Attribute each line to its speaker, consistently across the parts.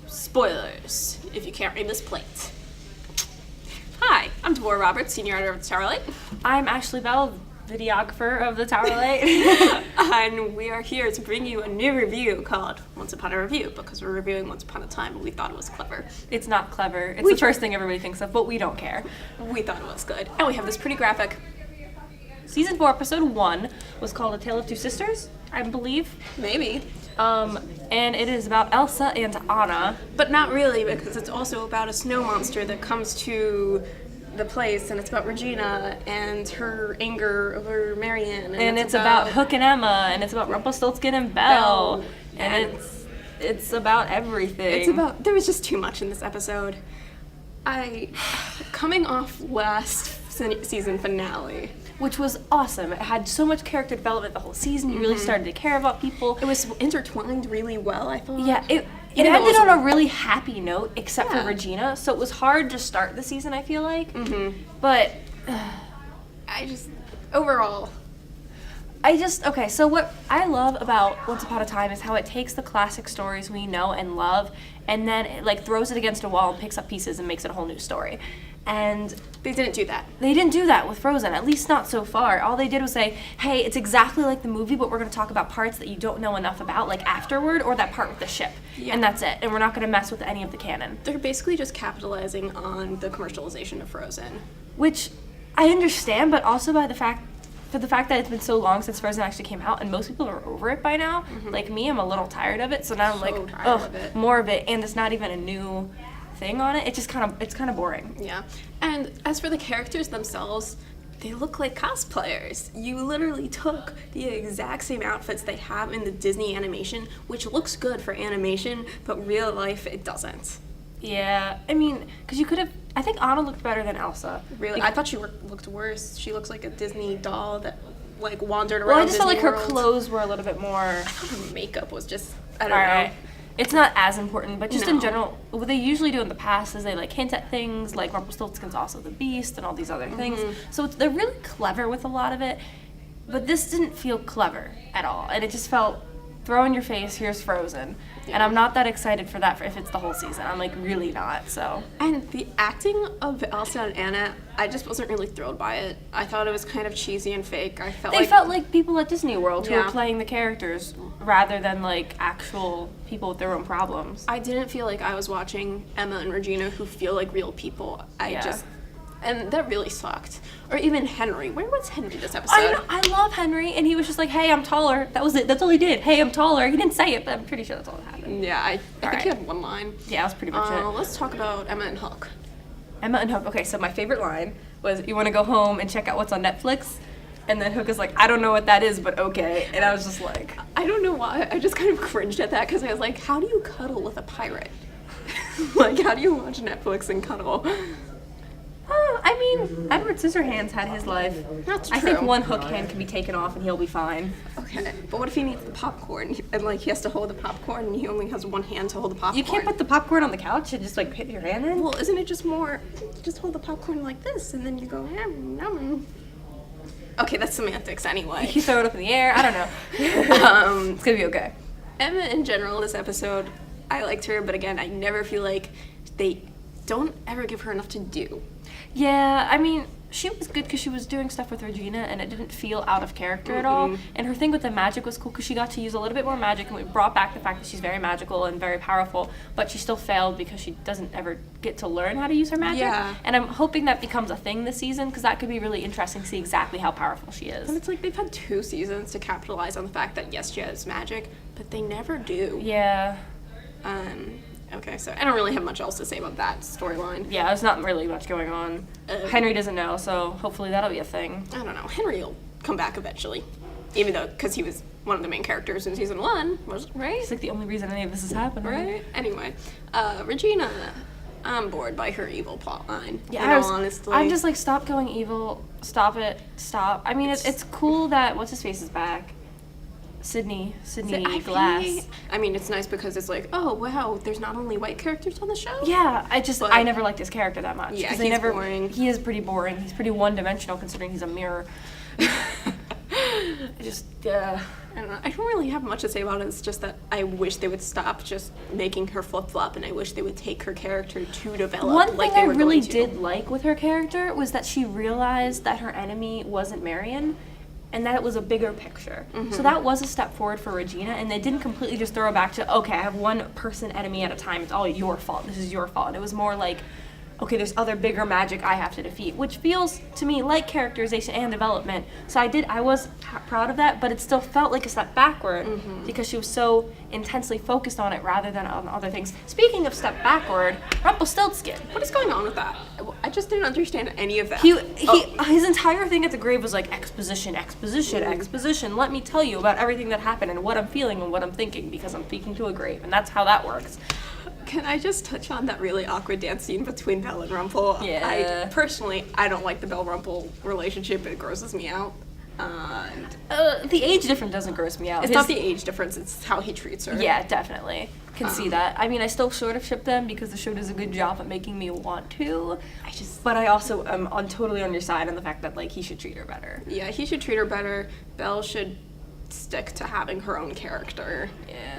Speaker 1: Spoilers, if you can't read this plate. Hi, I'm Devorah Roberts, senior editor of the Towerlight.
Speaker 2: I'm Ashley Bell, videographer of the Towerlight.
Speaker 1: And we are here to bring you a new review called Once Upon a Review, because we're reviewing Once Upon a Time and we thought it was clever.
Speaker 2: It's not clever. It's the first thing everybody thinks of, but we don't care.
Speaker 1: We thought it was good. And we have this pretty graphic.
Speaker 2: Season 4, episode 1 was called A Tale of Two Sisters, I believe.
Speaker 1: Maybe.
Speaker 2: And it is about Elsa and Anna.
Speaker 1: But not really, because it's also about a snow monster that comes to the place, and it's about Regina and her anger over Marianne.
Speaker 2: And it's about Hook and Emma, and it's about Rumpelstiltskin and Belle. And it's about everything.
Speaker 1: There was just too much in this episode. Coming off last season finale,
Speaker 2: which was awesome. It had so much character development the whole season. You really started to care about people.
Speaker 1: It was intertwined really well, I thought.
Speaker 2: Yeah, it ended on a really happy note, except for Regina. So it was hard to start the season, I feel like. Mm-hmm. But okay, so what I love about Once Upon a Time is how it takes the classic stories we know and love, and then it like throws it against a wall and picks up pieces and makes it a whole new story. And
Speaker 1: they didn't do that.
Speaker 2: They didn't do that with Frozen, at least not so far. All they did was say, hey, it's exactly like the movie, but we're going to talk about parts that you don't know enough about, like afterward, or that part with the ship. Yeah. And that's it. And we're not going to mess with any of the canon.
Speaker 1: They're basically just capitalizing on the commercialization of Frozen.
Speaker 2: Which I understand, but also for the fact that it's been so long since Frozen actually came out, and most people are over it by now. Mm-hmm. Like me, I'm a little tired of it, so now I'm like, more of it, and it's not even a new thing on it. It's kind of boring.
Speaker 1: Yeah. And as for the characters themselves, they look like cosplayers. You literally took the exact same outfits they have in the Disney animation, which looks good for animation, but real life it doesn't.
Speaker 2: Yeah, I mean, because you could have, I think Anna looked better than Elsa.
Speaker 1: Really? I thought she looked worse. She looks like a Disney doll that like wandered around.
Speaker 2: Well, I just
Speaker 1: Disney
Speaker 2: felt like
Speaker 1: World.
Speaker 2: Her clothes were a little bit more.
Speaker 1: I thought her makeup was just, I don't know.
Speaker 2: It's not as important, but just in general, what they usually do in the past is they like hint at things like Rumpelstiltskin's also the Beast and all these other things. So they're really clever with a lot of it, but this didn't feel clever at all, and it just felt throw in your face, here's Frozen. Yeah. And I'm not that excited for that if it's the whole season. I'm like really not, so.
Speaker 1: And the acting of Elsa and Anna, I just wasn't really thrilled by it. I thought it was kind of cheesy and fake. They
Speaker 2: felt like people at Disney World who were playing the characters rather than like actual people with their own problems.
Speaker 1: I didn't feel like I was watching Emma and Regina who feel like real people. And that really sucked. Or even Henry. Where was Henry this episode?
Speaker 2: I love Henry, and he was just like, hey, I'm taller. That was it. That's all he did. Hey, I'm taller. He didn't say it, but I'm pretty sure that's all that happened.
Speaker 1: Yeah, I think he had one line.
Speaker 2: Yeah, that was pretty much it.
Speaker 1: Let's talk about Emma and Hook.
Speaker 2: Emma and Hook. Okay, so my favorite line was, you want to go home and check out what's on Netflix? And then Hook is like, I don't know what that is, but okay. And I was just like...
Speaker 1: I don't know why. I just kind of cringed at that, because I was like, how do you cuddle with a pirate? Like, how do you watch Netflix and cuddle?
Speaker 2: I mean, Edward Scissorhands had his life.
Speaker 1: That's true.
Speaker 2: I think one hook hand can be taken off and he'll be fine.
Speaker 1: Okay, but what if he needs the popcorn and like he has to hold the popcorn and he only has one hand to hold the popcorn?
Speaker 2: You can't put the popcorn on the couch and just like hit your hand in?
Speaker 1: Well, isn't it just more, just hold the popcorn like this and then you go, nom. Okay, that's semantics anyway.
Speaker 2: You throw it up in the air, I don't know. It's gonna be okay.
Speaker 1: Emma in general, this episode, I liked her, but again, I never feel like they don't ever give her enough to do.
Speaker 2: Yeah, I mean, she was good because she was doing stuff with Regina and it didn't feel out of character at all. And her thing with the magic was cool because she got to use a little bit more magic, and we brought back the fact that she's very magical and very powerful, but she still failed because she doesn't ever get to learn how to use her magic.
Speaker 1: Yeah.
Speaker 2: And I'm hoping that becomes a thing this season because that could be really interesting to see exactly how powerful she is.
Speaker 1: And it's like they've had 2 seasons to capitalize on the fact that yes, she has magic, but they never do.
Speaker 2: Yeah.
Speaker 1: Okay, so I don't really have much else to say about that storyline.
Speaker 2: Yeah, there's not really much going on. Henry doesn't know, so hopefully that'll be a thing.
Speaker 1: I don't know. Henry will come back eventually. Even though, because he was one of the main characters in season 1, right?
Speaker 2: It's like the only reason any of this is happening.
Speaker 1: Right? Anyway, Regina, I'm bored by her evil plotline.
Speaker 2: Yeah,
Speaker 1: honestly.
Speaker 2: I'm just like, stop going evil. Stop it. Stop. I mean, it's cool that, what's-his-face is back. Sydney Glass.
Speaker 1: I mean, it's nice because it's like, oh wow, there's not only white characters on the show.
Speaker 2: Yeah, I never liked his character that much.
Speaker 1: Yeah, he's boring.
Speaker 2: He is pretty boring. He's pretty one-dimensional considering he's a mirror.
Speaker 1: I don't really have much to say about it. It's just that I wish they would stop just making her flip-flop, and I wish they would take her character to develop.
Speaker 2: One
Speaker 1: like
Speaker 2: thing
Speaker 1: they
Speaker 2: I
Speaker 1: were
Speaker 2: really
Speaker 1: going to.
Speaker 2: did like with her character was that she realized that her enemy wasn't Marion, and that it was a bigger picture. So that was a step forward for Regina, and they didn't completely just throw her back to, okay, I have one person enemy at a time, it's all your fault, this is your fault. And it was more like, okay, there's other bigger magic I have to defeat, which feels to me like characterization and development. So I was proud of that, but it still felt like a step backward because she was so intensely focused on it rather than on other things. Speaking of step backward, Rumpelstiltskin.
Speaker 1: What is going on with that? I just didn't understand any of that.
Speaker 2: His entire thing at the grave was like exposition, exposition, exposition. Let me tell you about everything that happened and what I'm feeling and what I'm thinking because I'm speaking to a grave, and that's how that works.
Speaker 1: Can I just touch on that really awkward dance scene between Belle and Rumple?
Speaker 2: Yeah.
Speaker 1: I don't like the Belle-Rumple relationship. It grosses me out.
Speaker 2: The age difference doesn't gross me out.
Speaker 1: It's not the age difference, it's how he treats her.
Speaker 2: Yeah, definitely. Can see that. I mean, I still sort of ship them because the show does a good job at making me want to. But I also am totally on your side on the fact that, like, he should treat her better.
Speaker 1: Yeah, he should treat her better. Belle should stick to having her own character,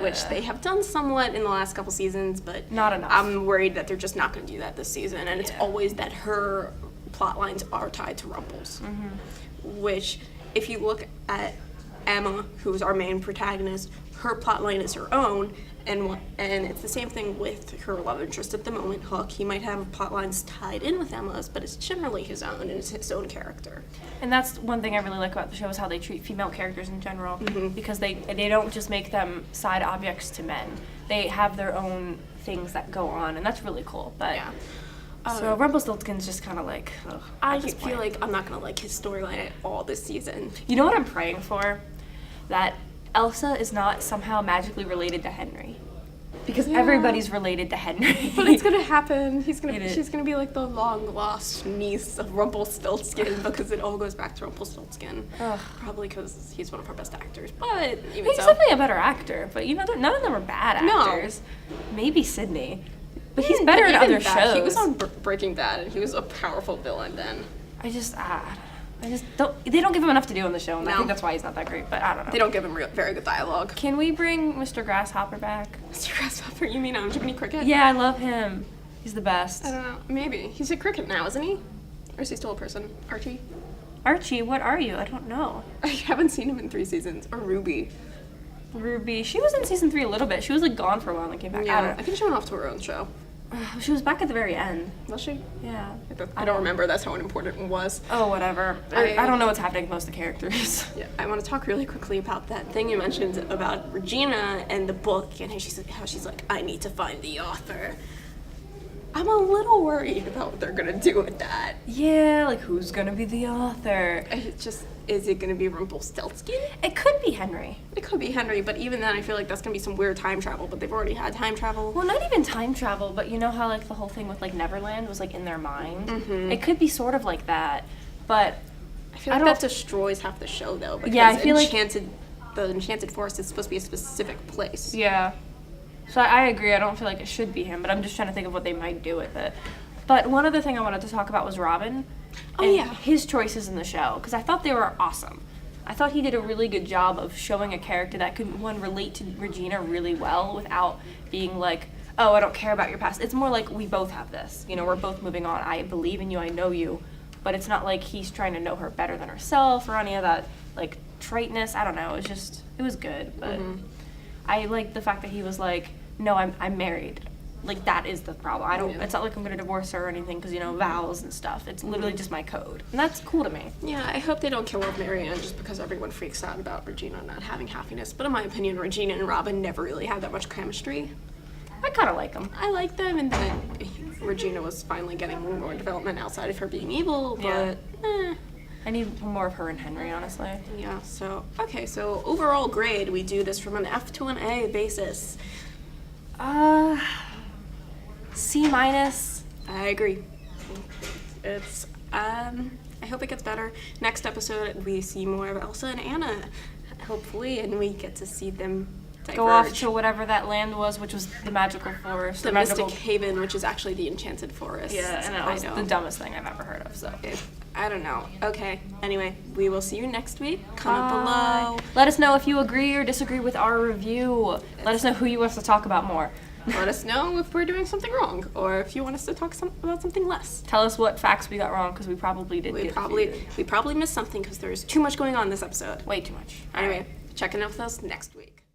Speaker 1: which they have done somewhat in the last couple seasons, but
Speaker 2: not enough.
Speaker 1: I'm worried that they're just not going to do that this season, and it's always that her plot lines are tied to Rumple's, which, if you look at Emma, who's our main protagonist, her plot line is her own, and it's the same thing with her love interest at the moment, Hook. He might have plot lines tied in with Emma's, but it's generally his own, and it's his own character.
Speaker 2: And that's one thing I really like about the show is how they treat female characters in general, because they don't just make them side objects to men. They have their own things that go on, and that's really cool. But so Rumpelstiltskin's just kind of like, ugh,
Speaker 1: I just feel like I'm not going to like his storyline at all this season.
Speaker 2: You know what I'm praying for? That Elsa is not somehow magically related to Henry. Because everybody's related to Henry.
Speaker 1: But it's gonna happen. She's gonna be like the long lost niece of Rumpelstiltskin because it all goes back to Rumpelstiltskin.
Speaker 2: Ugh.
Speaker 1: Probably because he's one of our best actors. But even
Speaker 2: He's definitely a better actor. But you know, none of them are bad actors. Maybe Sydney. But he's better in other shows.
Speaker 1: He was on Breaking Bad, and he was a powerful villain then.
Speaker 2: I just don't. They don't give him enough to do on the show, and I think that's why he's not that great. But I don't know.
Speaker 1: They don't give him very good dialogue.
Speaker 2: Can we bring Mr. Grasshopper back?
Speaker 1: Mr. Grasshopper? You mean Jiminy Cricket?
Speaker 2: Yeah, I love him. He's the best.
Speaker 1: I don't know. Maybe he's a cricket now, isn't he? Or is he still a person? Archie?
Speaker 2: Archie, what are you? I don't know.
Speaker 1: I haven't seen him in 3 seasons. Or Ruby.
Speaker 2: Ruby. She was in season 3 a little bit. She was like gone for a while and then came back.
Speaker 1: Yeah, I think she went off to her own show.
Speaker 2: She was back at the very end.
Speaker 1: Was she?
Speaker 2: Yeah.
Speaker 1: I don't remember. That's how important it was.
Speaker 2: Oh, whatever. I don't know what's happening with most of the characters.
Speaker 1: Yeah, I want to talk really quickly about that thing you mentioned about Regina and the book and how she's like, I need to find the author. I'm a little worried about what they're gonna do with that.
Speaker 2: Yeah, like who's gonna be the author?
Speaker 1: Is it gonna be Rumpelstiltskin?
Speaker 2: It could be Henry.
Speaker 1: It could be Henry, but even then I feel like that's gonna be some weird time travel, but they've already had time travel.
Speaker 2: Well, not even time travel, but you know how like the whole thing with like Neverland was like in their mind? It could be sort of like that, but
Speaker 1: I feel like that destroys half the show though, because
Speaker 2: I feel
Speaker 1: the Enchanted Forest is supposed to be a specific place.
Speaker 2: Yeah. So I agree, I don't feel like it should be him, but I'm just trying to think of what they might do with it. But one other thing I wanted to talk about was Robin. His choices in the show, because I thought they were awesome. I thought he did a really good job of showing a character that could, relate to Regina really well without being like, oh, I don't care about your past. It's more like, we both have this. You know, we're both moving on. I believe in you, I know you. But it's not like he's trying to know her better than herself or any of that, like, triteness. I don't know. It was good. But I like the fact that he was like, no, I'm married. Like, that is the problem. It's not like I'm gonna divorce her or anything because, you know, vows and stuff. It's literally just my code. And that's cool to me.
Speaker 1: Yeah, I hope they don't kill off Marianne just because everyone freaks out about Regina not having happiness. But in my opinion, Regina and Robin never really had that much chemistry.
Speaker 2: I kind of like them.
Speaker 1: I like them, and then Regina was finally getting more development outside of her being evil, but
Speaker 2: I need more of her and Henry, honestly.
Speaker 1: Yeah, so overall grade, we do this from an F to an A basis.
Speaker 2: C-. I
Speaker 1: agree. It's, I hope it gets better. Next episode, we see more of Elsa and Anna, hopefully, and we get to see them diverge.
Speaker 2: Go off to whatever that land was, which was the magical forest.
Speaker 1: The Mystic Haven, which is actually the Enchanted Forest.
Speaker 2: Yeah, and it was the dumbest thing I've ever heard of, so.
Speaker 1: I don't know. Okay. Anyway, we will see you next week. Comment below.
Speaker 2: Let us know if you agree or disagree with our review. Let us know who you want us to talk about more.
Speaker 1: Let us know if we're doing something wrong, or if you want us to talk about something less.
Speaker 2: Tell us what facts we got wrong, because we probably did.
Speaker 1: We probably missed something because there's too much going on this episode.
Speaker 2: Way too much.
Speaker 1: Anyway, checking out with us next week.